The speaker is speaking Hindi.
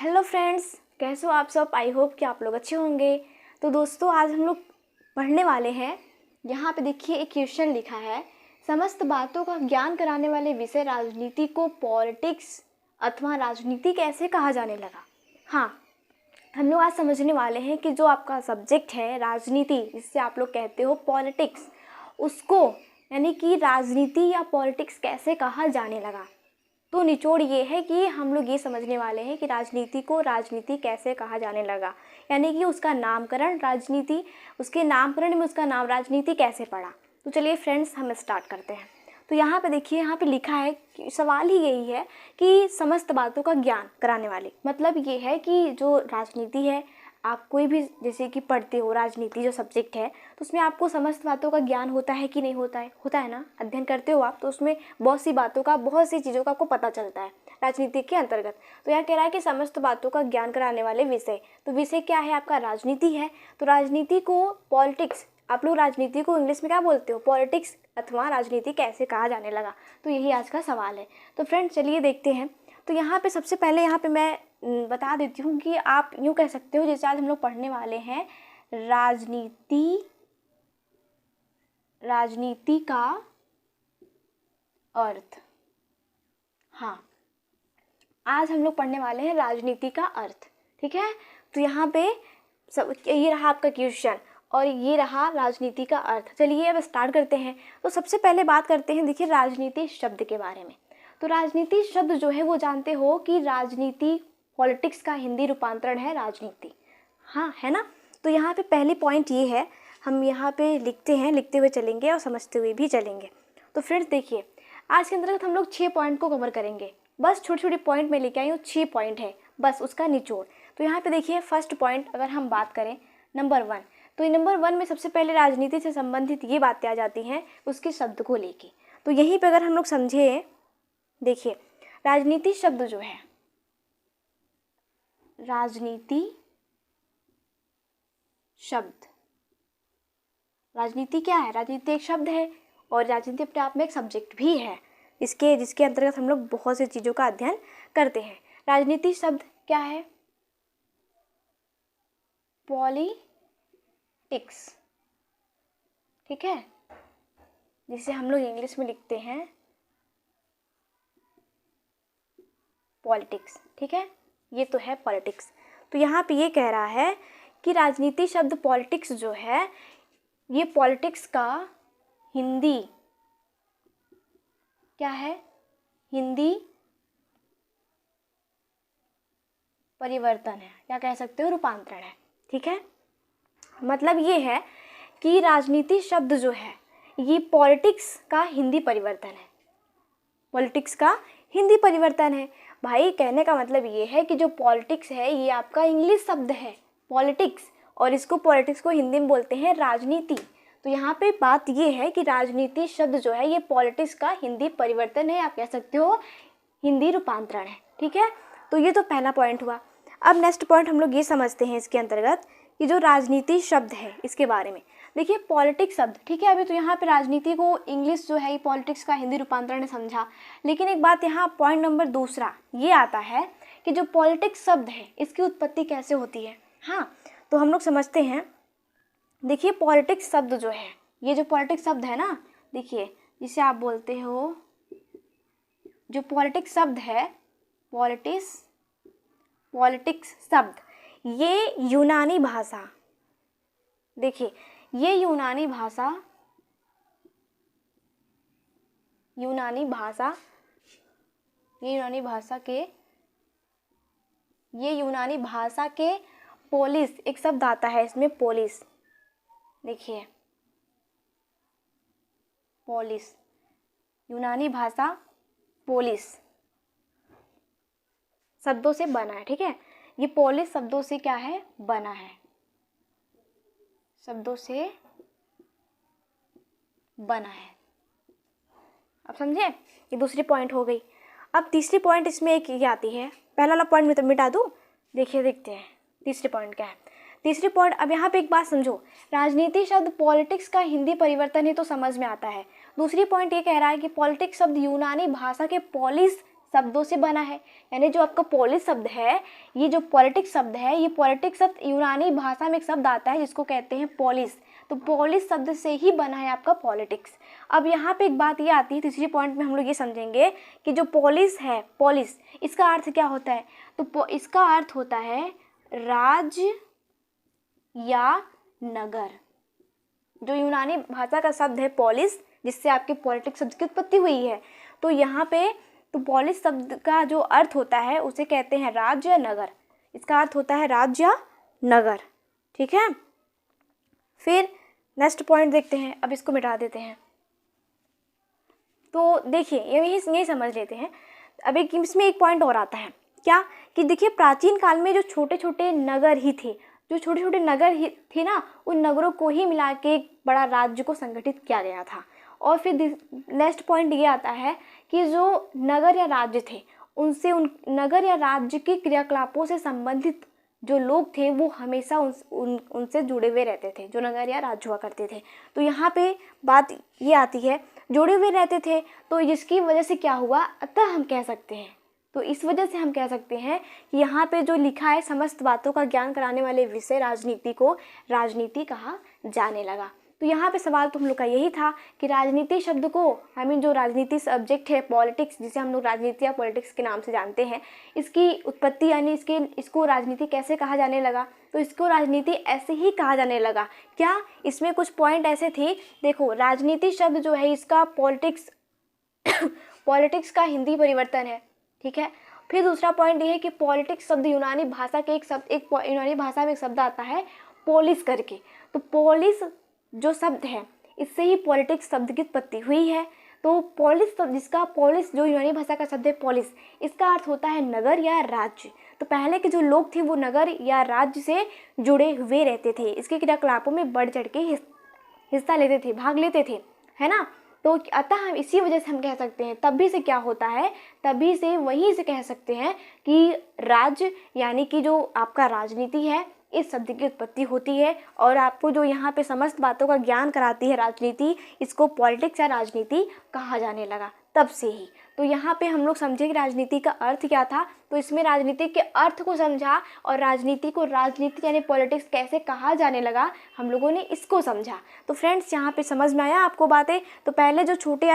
हेलो फ्रेंड्स, कैसे हो आप सब। आई होप कि आप लोग अच्छे होंगे। तो दोस्तों, आज हम लोग पढ़ने वाले हैं। यहाँ पे देखिए एक क्वेश्चन लिखा है, समस्त बातों का ज्ञान कराने वाले विषय राजनीति को पॉलिटिक्स अथवा राजनीति कैसे कहा जाने लगा। हाँ, हम लोग आज समझने वाले हैं कि जो आपका सब्जेक्ट है राजनीति, जिससे आप लोग कहते हो पॉलिटिक्स, उसको यानी कि राजनीति या पॉलिटिक्स कैसे कहा जाने लगा। तो निचोड़ ये है कि हम लोग ये समझने वाले हैं कि राजनीति को राजनीति कैसे कहा जाने लगा, यानी कि उसका नामकरण राजनीति, उसके नामकरण में उसका नाम राजनीति कैसे पड़ा। तो चलिए फ्रेंड्स, हम स्टार्ट करते हैं। तो यहाँ पे देखिए, यहाँ पे लिखा है कि सवाल ही यही है कि समस्त बातों का ज्ञान कराने वाले, मतलब ये है कि जो राजनीति है, आप कोई भी जैसे कि पढ़ते हो राजनीति जो सब्जेक्ट है, तो उसमें आपको समस्त बातों का ज्ञान होता है कि नहीं होता है ना। अध्ययन करते हो आप तो उसमें बहुत सी बातों का, बहुत सी चीज़ों का आपको पता चलता है राजनीति के अंतर्गत। तो यहाँ कह रहा है कि समस्त बातों का ज्ञान कराने वाले विषय, तो विषय क्या है आपका, राजनीति है। तो राजनीति को पॉलिटिक्स, आप लोग राजनीति को इंग्लिश में क्या बोलते हो, पॉलिटिक्स अथवा राजनीति कैसे कहा जाने लगा। तो यही आज का सवाल है। तो फ्रेंड्स चलिए देखते हैं। तो यहाँ पे सबसे पहले यहाँ पे मैं बता देती हूँ कि आप यूँ कह सकते हो, जैसे आज हम लोग पढ़ने वाले हैं राजनीति का अर्थ। हाँ, आज हम लोग पढ़ने वाले हैं राजनीति का अर्थ, ठीक है। तो यहाँ पे सब ये रहा आपका क्वेश्चन और ये रहा राजनीति का अर्थ। चलिए अब स्टार्ट करते हैं। तो सबसे पहले बात करते हैं, देखिए राजनीति शब्द के बारे में। तो राजनीति शब्द जो है वो जानते हो कि राजनीति पॉलिटिक्स का हिंदी रूपांतरण है राजनीति, हाँ है ना। तो यहाँ पे पहली पॉइंट ये है, हम यहाँ पे लिखते हैं, लिखते हुए चलेंगे और समझते हुए भी चलेंगे। तो फ्रेंड्स देखिए, आज के अंतर्गत हम लोग 6 पॉइंट को कवर करेंगे। बस छोटी छोटी पॉइंट में लेके आई हूँ, 6 पॉइंट है बस उसका निचोड़। तो यहाँ पे देखिए फर्स्ट पॉइंट अगर हम बात करें नंबर 1, तो नंबर 1 में सबसे पहले राजनीति से संबंधित ये बातें आ जाती हैं उसके शब्द को लेके। तो यहीं पर अगर हम लोग समझे, देखिए राजनीति शब्द जो है, राजनीति शब्द, राजनीति क्या है, राजनीति एक शब्द है और राजनीति अपने आप में एक सब्जेक्ट भी है जिसके अंतर्गत हम लोग बहुत सी चीज़ों का अध्ययन करते हैं। राजनीति शब्द क्या है, पॉलिटिक्स, ठीक है, जिसे हम लोग इंग्लिश में लिखते हैं पॉलिटिक्स, ठीक है, ये तो है पॉलिटिक्स। तो यहाँ पे ये कह रहा है कि राजनीति शब्द पॉलिटिक्स जो है, ये पॉलिटिक्स का हिंदी क्या है, हिंदी परिवर्तन है, क्या कह सकते हो, रूपांतरण है, ठीक है। मतलब ये है कि राजनीति शब्द जो है ये पॉलिटिक्स का हिंदी परिवर्तन है, पॉलिटिक्स का हिंदी परिवर्तन है। भाई कहने का मतलब ये है कि जो पॉलिटिक्स है ये आपका इंग्लिश शब्द है पॉलिटिक्स, और इसको पॉलिटिक्स को हिंदी में बोलते हैं राजनीति। तो यहाँ पे बात ये है कि राजनीति शब्द जो है ये पॉलिटिक्स का हिंदी परिवर्तन है, आप कह सकते हो हिंदी रूपांतरण है, ठीक है। तो ये तो पहला पॉइंट हुआ। अब नेक्स्ट पॉइंट हम लोग ये समझते हैं इसके अंतर्गत कि जो राजनीति शब्द है इसके बारे में। देखिए पॉलिटिक्स शब्द, ठीक है, अभी तो यहाँ पे राजनीति को इंग्लिश जो है ये पॉलिटिक्स का हिंदी रूपांतरण समझा, लेकिन एक बात यहाँ पॉइंट नंबर दूसरा ये आता है कि जो पॉलिटिक्स शब्द है इसकी उत्पत्ति कैसे होती है। हाँ, तो हम लोग समझते हैं। देखिए पॉलिटिक्स शब्द जो है, ये जो पॉलिटिक्स शब्द है ना, देखिए जिसे आप बोलते हो, जो पॉलिटिक्स शब्द है, पॉलिटिक्स शब्द, ये यूनानी भाषा, देखिए ये यूनानी भाषा के पोलिस, एक शब्द आता है इसमें पोलिस, देखिए पोलिस, यूनानी भाषा पोलिस शब्दों से बना है, ठीक है। ये पोलिस शब्दों से क्या है, बना है, शब्दों से बना है। अब समझे, ये दूसरी पॉइंट हो गई। अब तीसरी पॉइंट इसमें एक ये आती है, पहला वाला पॉइंट में तो मिटा दूँ, देखिए देखते हैं तीसरी पॉइंट क्या है। तीसरी पॉइंट, अब यहाँ पे एक बात समझो, राजनीति शब्द पॉलिटिक्स का हिंदी परिवर्तन है तो समझ में आता है। दूसरी पॉइंट ये कह रहा है कि पॉलिटिक्स शब्द यूनानी भाषा के पॉलिस शब्दों से बना है। यानी जो आपका पोलिस शब्द है, ये जो पॉलिटिक्स शब्द है, ये पॉलिटिक्स शब्द यूनानी भाषा में एक शब्द आता है जिसको कहते हैं पोलिस। तो पोलिस शब्द से ही बना है आपका पॉलिटिक्स। अब यहाँ पे एक बात ये आती है, तीसरी पॉइंट में हम लोग ये समझेंगे कि जो पोलिस है, पोलिस, इसका अर्थ क्या होता है? तो इसका अर्थ होता है राज्य या नगर। जो यूनानी भाषा का शब्द है पोलिस, जिससे आपके पॉलिटिक्स शब्द की उत्पत्ति हुई है, तो यहाँ पे तो पोलिस शब्द का जो अर्थ होता है उसे कहते हैं राज्य या नगर। इसका अर्थ होता है राज्य या नगर, ठीक है। फिर नेक्स्ट पॉइंट देखते हैं, अब इसको मिटा देते हैं। तो देखिए यही समझ लेते हैं। अब इसमें एक पॉइंट और आता है, क्या कि देखिए प्राचीन काल में जो छोटे छोटे नगर ही थे, जो छोटे छोटे नगर ही थे ना, उन नगरों को ही मिला के एक बड़ा राज्य को संगठित किया गया था। और फिर नेक्स्ट पॉइंट ये आता है कि जो नगर या राज्य थे, उनसे उन नगर या राज्य के क्रियाकलापों से संबंधित जो लोग थे वो हमेशा उनसे जुड़े हुए रहते थे, जो नगर या राज्य हुआ करते थे। तो यहाँ पे बात ये आती है, जुड़े हुए रहते थे, तो जिसकी वजह से क्या हुआ, अतः हम कह सकते हैं, तो इस वजह से हम कह सकते हैं कि यहाँ पे जो लिखा है समस्त बातों का ज्ञान कराने वाले विषय राजनीति को राजनीति कहा जाने लगा। तो यहाँ पे सवाल तो हम लोग का यही था कि राजनीति शब्द को जो राजनीति सब्जेक्ट है पॉलिटिक्स, जिसे हम लोग राजनीति या पॉलिटिक्स के नाम से जानते हैं, इसकी उत्पत्ति यानी इसको राजनीति कैसे कहा जाने लगा। तो इसको राजनीति ऐसे ही कहा जाने लगा। क्या इसमें कुछ पॉइंट ऐसे थे, देखो राजनीति शब्द जो है इसका पॉलिटिक्स का हिंदी परिवर्तन है, ठीक है। फिर दूसरा पॉइंट ये है कि पॉलिटिक्स शब्द यूनानी भाषा के एक यूनानी भाषा में एक शब्द आता है पोलिस करके। तो पोलिस जो शब्द है, इससे ही पॉलिटिक्स शब्द की उत्पत्ति हुई है। तो पोलिस जो यूनानी भाषा का शब्द है पोलिस, इसका अर्थ होता है नगर या राज्य। तो पहले के जो लोग थे वो नगर या राज्य से जुड़े हुए रहते थे, इसके क्रियाकलापों में बढ़ चढ़ के हिस्सा लेते थे, भाग लेते थे, है ना। तो अतः हम इसी वजह से हम कह सकते हैं, तभी से क्या होता है, तभी से वहीं से कह सकते हैं कि राज्य यानी कि जो आपका राजनीति है, इस शब्द की उत्पत्ति होती है। और आपको जो यहाँ पे समस्त बातों का ज्ञान कराती है राजनीति, इसको पॉलिटिक्स या राजनीति कहा जाने लगा तब से ही। तो यहाँ पे हम लोग समझे कि राजनीति का अर्थ क्या था। तो इसमें राजनीति के अर्थ को समझा और राजनीति को राजनीति यानी पॉलिटिक्स कैसे कहा जाने लगा, हम लोगों ने इसको समझा। तो फ्रेंड्स यहाँ पे समझ में आया आपको बातें। तो पहले जो छोटे